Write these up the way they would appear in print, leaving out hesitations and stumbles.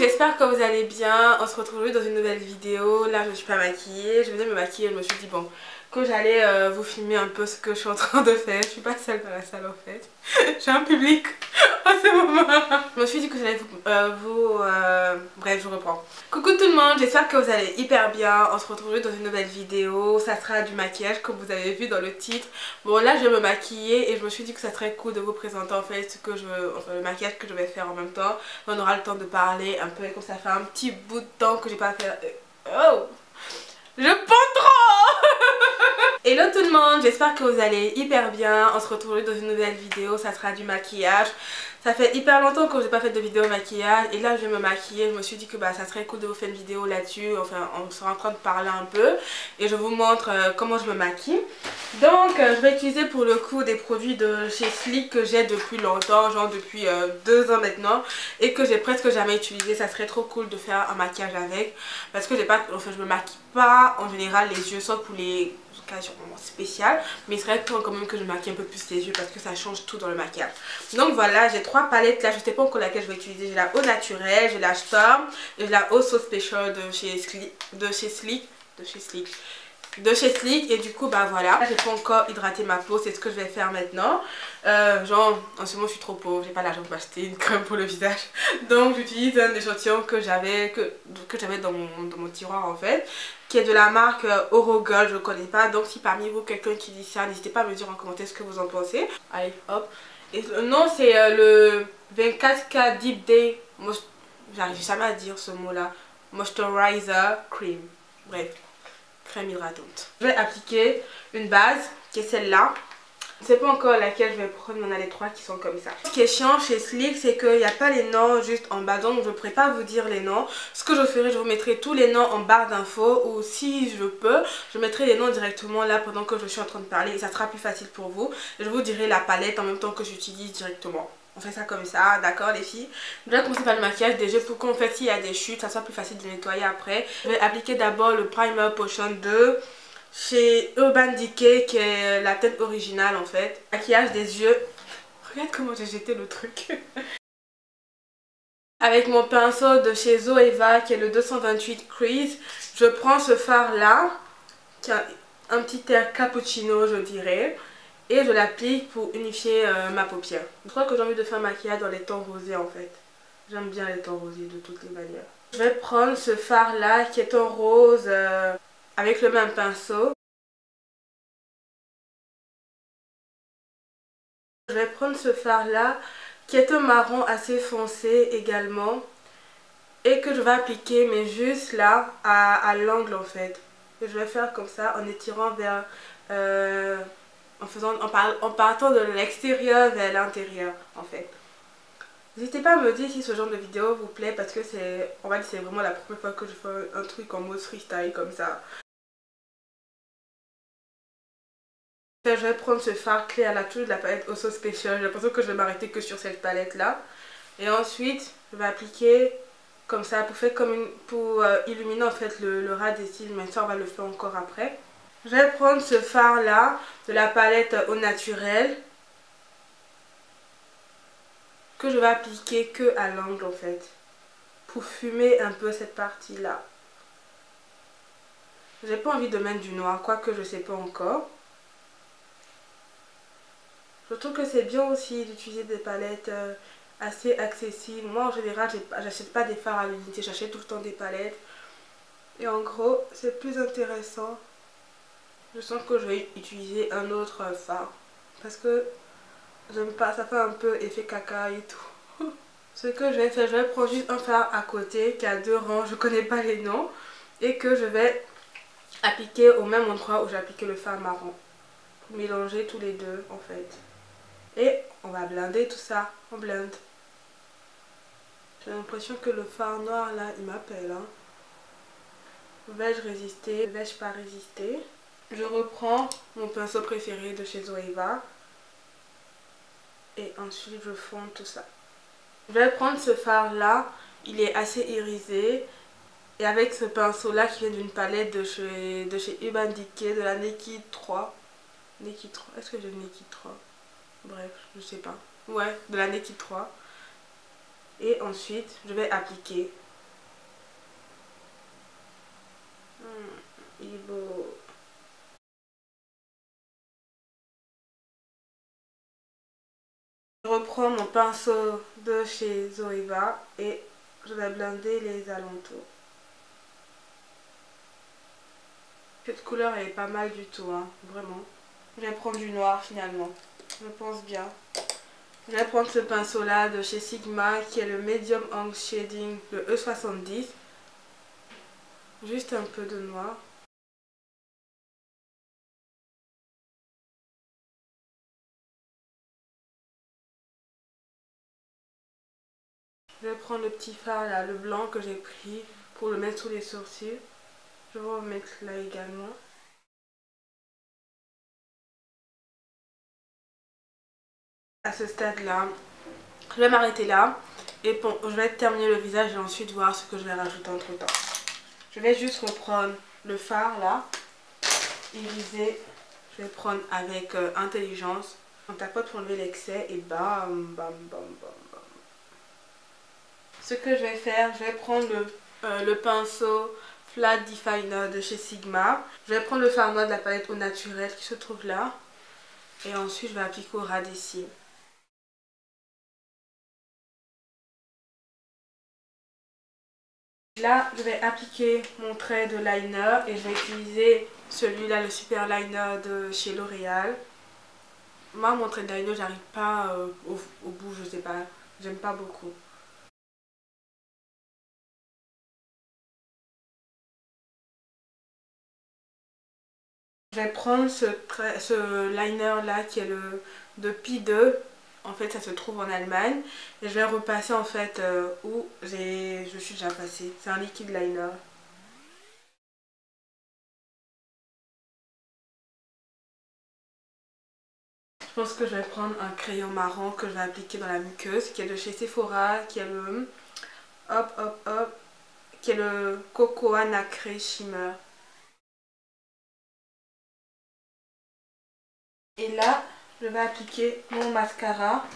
j'espère que vous allez bien. On se retrouve aujourd'hui dans une nouvelle vidéo. Là je ne suis pas maquillée, je venais me maquiller, je me suis dit bon que j'allais vous filmer un peu ce que je suis en train de faire. Je suis pas seule dans la salle en fait. J'ai un public en ce moment. Je me suis dit que j'allais bref, je reprends. Coucou tout le monde, j'espère que vous allez hyper bien. On se retrouve aujourd'hui dans une nouvelle vidéo. Ça sera du maquillage comme vous avez vu dans le titre. Bon là je vais me maquiller et je me suis dit que ça serait cool de vous présenter en fait ce que le maquillage que je vais faire en même temps. On aura le temps de parler un peu comme ça fait un petit bout de temps que j'ai pas fait. Oh, je pends trop. Hello tout le monde, j'espère que vous allez hyper bien. On se retrouve aujourd'hui dans une nouvelle vidéo, ça sera du maquillage. Ça fait hyper longtemps que j'ai pas fait de vidéo maquillage et là je vais me maquiller. Je me suis dit que ça serait cool de vous faire une vidéo là-dessus. Enfin on sera en train de parler un peu et je vous montre comment je me maquille. Donc je vais utiliser pour le coup des produits de chez Sleek que j'ai depuis longtemps, genre depuis 2 ans maintenant, et que j'ai presque jamais utilisé. Ça serait trop cool de faire un maquillage avec parce que je me maquille pas en général les yeux, sauf pour les occasions spéciales, mais il serait temps quand même que je maquille un peu plus les yeux parce que ça change tout dans le maquillage. Donc voilà, j'ai 3 palettes là, je sais pas encore laquelle je vais utiliser. J'ai la Eau Naturelle, j'ai la Storm et j'ai la Eau So Special de chez Sleek. Et du coup voilà, j'ai pas encore hydraté ma peau, c'est ce que je vais faire maintenant. Genre en ce moment je suis trop pauvre, j'ai pas l'argent pour acheter une crème pour le visage, donc j'utilise un échantillon que j'avais dans mon tiroir en fait, qui est de la marque Orogold. Je connais pas, donc si parmi vous quelqu'un qui dit ça, n'hésitez pas à me dire en commentaire ce que vous en pensez. Allez hop, et le nom c'est le 24K Deep Day, j'arrive jamais à dire ce mot là, Moisturizer Cream, bref, crème hydratante. Je vais appliquer une base qui est celle-là. Je ne sais pas encore laquelle je vais prendre, mais on a les 3 qui sont comme ça. Ce qui est chiant chez Sleek, c'est qu'il n'y a pas les noms juste en bas, donc je ne pourrai pas vous dire les noms. Ce que je ferai, je vous mettrai tous les noms en barre d'infos, ou si je peux, je mettrai les noms directement là pendant que je suis en train de parler et ça sera plus facile pour vous. Je vous dirai la palette en même temps que j'utilise directement. On fait ça comme ça, d'accord les filles? Je vais commencer par le maquillage déjà pour qu'en fait s'il y a des chutes, ça soit plus facile de nettoyer après. Je vais appliquer d'abord le Primer Potion 2 chez Urban Decay, qui est la teinte originale en fait. Maquillage des yeux. Regarde comment j'ai jeté le truc. Avec mon pinceau de chez Zoeva qui est le 228 Crease, je prends ce fard là, qui a un petit air cappuccino je dirais. Et je l'applique pour unifier ma paupière. Je crois que j'ai envie de faire un maquillage dans les tons rosés en fait. J'aime bien les tons rosés de toutes les manières. Je vais prendre ce fard là qui est en rose avec le même pinceau. Je vais prendre ce fard là qui est un marron assez foncé également. Et que je vais appliquer mais juste là à l'angle en fait. Et je vais faire comme ça en étirant vers... en partant de l'extérieur vers l'intérieur en fait. N'hésitez pas à me dire si ce genre de vidéo vous plaît parce que c'est vraiment la première fois que je fais un truc en mode freestyle comme ça. Je vais prendre ce fard clé à la touche de la palette Eau So Special. J'ai l'impression que je vais m'arrêter que sur cette palette là. Et ensuite je vais appliquer comme ça pour faire pour illuminer en fait le ras des cils, mais ça on va le faire encore après. Je vais prendre ce fard là de la palette Au Naturel que je vais appliquer que à l'angle en fait pour fumer un peu cette partie là. J'ai pas envie de mettre du noir, quoique je sais pas encore. Je trouve que c'est bien aussi d'utiliser des palettes assez accessibles. Moi en général j'achète pas des fards à l'unité, j'achète tout le temps des palettes. Et en gros c'est plus intéressant. Je sens que je vais utiliser un autre fard parce que j'aime pas, ça fait un peu effet caca et tout. Ce que je vais faire, je vais prendre juste un fard à côté qui a 2 rangs, je connais pas les noms, et que je vais appliquer au même endroit où j'ai appliqué le fard marron. Pour mélanger tous les deux en fait. Et on va blender tout ça, on blende. J'ai l'impression que le fard noir là, il m'appelle. Hein. Vais-je résister? Vais-je pas résister? Je reprends mon pinceau préféré de chez Zoeva. Et ensuite je fonds tout ça. Je vais prendre ce fard là, il est assez irisé. Et avec ce pinceau là qui vient d'une palette de chez Urban Decay, de la Naked 3. Naked 3, est-ce que j'ai Naked 3? Bref, je sais pas. Ouais, de la Naked 3. Et ensuite je vais appliquer Il est beau. Je reprends mon pinceau de chez Zoeva et je vais blender les alentours. Cette couleur elle est pas mal du tout, hein, vraiment. Je vais prendre du noir finalement, je pense bien. Je vais prendre ce pinceau là de chez Sigma qui est le Medium Angle Shading, le E70. Juste un peu de noir. Je vais prendre le petit fard là, le blanc que j'ai pris pour le mettre sous les sourcils. Je vais en mettre là également. À ce stade là, je vais m'arrêter là et bon, je vais terminer le visage et ensuite voir ce que je vais rajouter entre temps. Je vais juste reprendre le fard là, irisé. Je vais prendre avec intelligence. On tapote pour enlever l'excès et bam bam bam bam bam. Ce que je vais faire, je vais prendre le pinceau Flat Definer de chez Sigma. Je vais prendre le fard noir de la palette Au Naturel qui se trouve là. Et ensuite, je vais appliquer au ras des cils. Là, je vais appliquer mon trait de liner et je vais utiliser celui-là, le Super Liner de chez L'Oréal. Moi, mon trait de liner, j'arrive pas au bout, je sais pas, j'aime pas beaucoup. Je vais prendre ce liner là qui est le de P2. En fait ça se trouve en Allemagne. Et je vais repasser en fait où je suis déjà passée. C'est un liquide liner. Je pense que je vais prendre un crayon marron que je vais appliquer dans la muqueuse. Qui est de chez Sephora. Qui est le hop hop hop. Qui est le Cocoa Nacré Shimmer. Et là, je vais appliquer mon mascara,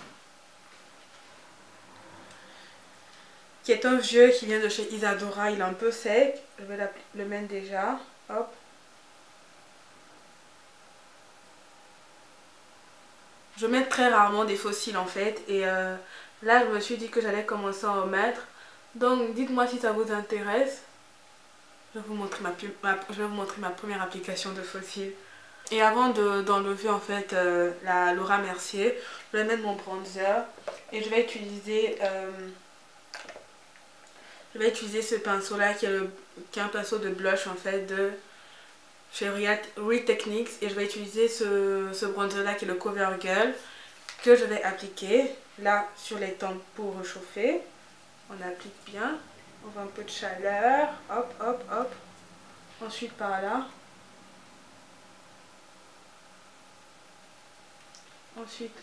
qui est un vieux qui vient de chez Isadora. Il est un peu sec. Je vais le mettre déjà. Hop. Je mets très rarement des fossiles en fait. Et là, je me suis dit que j'allais commencer à en mettre. Donc, dites-moi si ça vous intéresse. Je vais vous montrer ma première application de fossiles. Et avant d'enlever en fait la Laura Mercier, je vais mettre mon bronzer. Et je vais utiliser ce pinceau là qui est un pinceau de blush en fait de chez Real Techniques. Et je vais utiliser ce bronzer là qui est le CoverGirl que je vais appliquer là sur les tempes pour réchauffer. On applique bien, on va un peu de chaleur, hop hop hop. Ensuite par là. Ensuite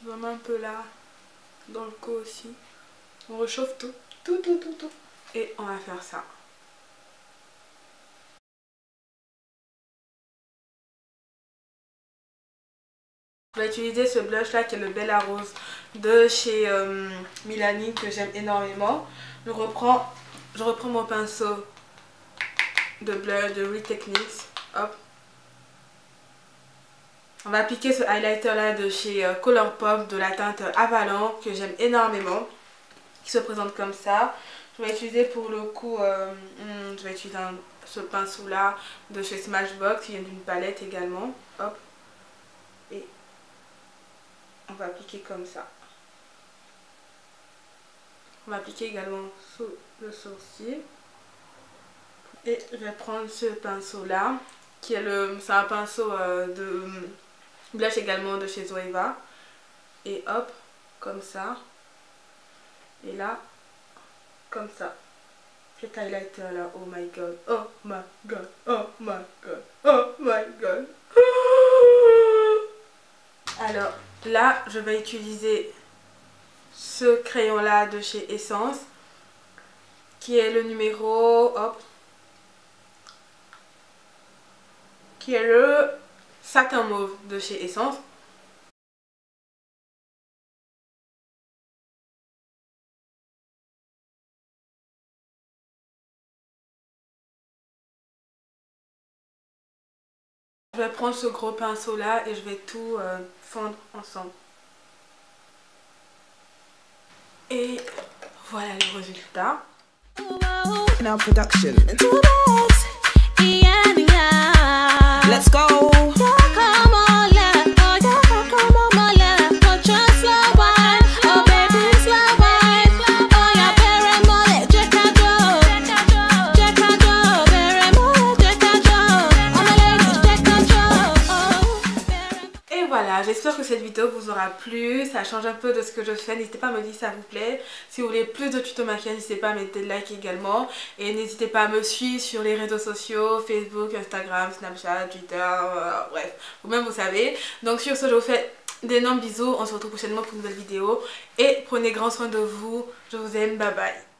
vraiment un peu là, dans le cou aussi. On réchauffe tout. Et on va faire ça. Je vais utiliser ce blush là qui est le Bella Rose de chez Milani que j'aime énormément. Je reprends mon pinceau de blush de Real Techniques. Hop. On va appliquer ce highlighter là de chez Colourpop de la teinte Avalon que j'aime énormément. Qui se présente comme ça. Je vais utiliser pour le coup, je vais utiliser ce pinceau là de chez Smashbox qui vient d'une palette également. Hop. Et on va appliquer comme ça. On va appliquer également sous le sourcil. Et je vais prendre ce pinceau là qui est c'est un pinceau de blush également de chez Zoeva. Et hop, comme ça. Et là, comme ça. Cet highlighter là, oh my god, oh my god, oh my god, oh my god. Alors là, je vais utiliser ce crayon là de chez Essence qui est le numéro, hop, qui est le satin mauve de chez Essence. Je vais prendre ce gros pinceau là et je vais tout fondre ensemble. Et voilà le résultat. Now production. Let's go. J'espère que cette vidéo vous aura plu, ça change un peu de ce que je fais, n'hésitez pas à me dire si ça vous plaît. Si vous voulez plus de tutos maquillage, n'hésitez pas à mettre des likes également. Et n'hésitez pas à me suivre sur les réseaux sociaux, Facebook, Instagram, Snapchat, Twitter, bref, vous-même vous savez. Donc sur ce, je vous fais d'énormes bisous, on se retrouve prochainement pour une nouvelle vidéo. Et prenez grand soin de vous, je vous aime, bye bye.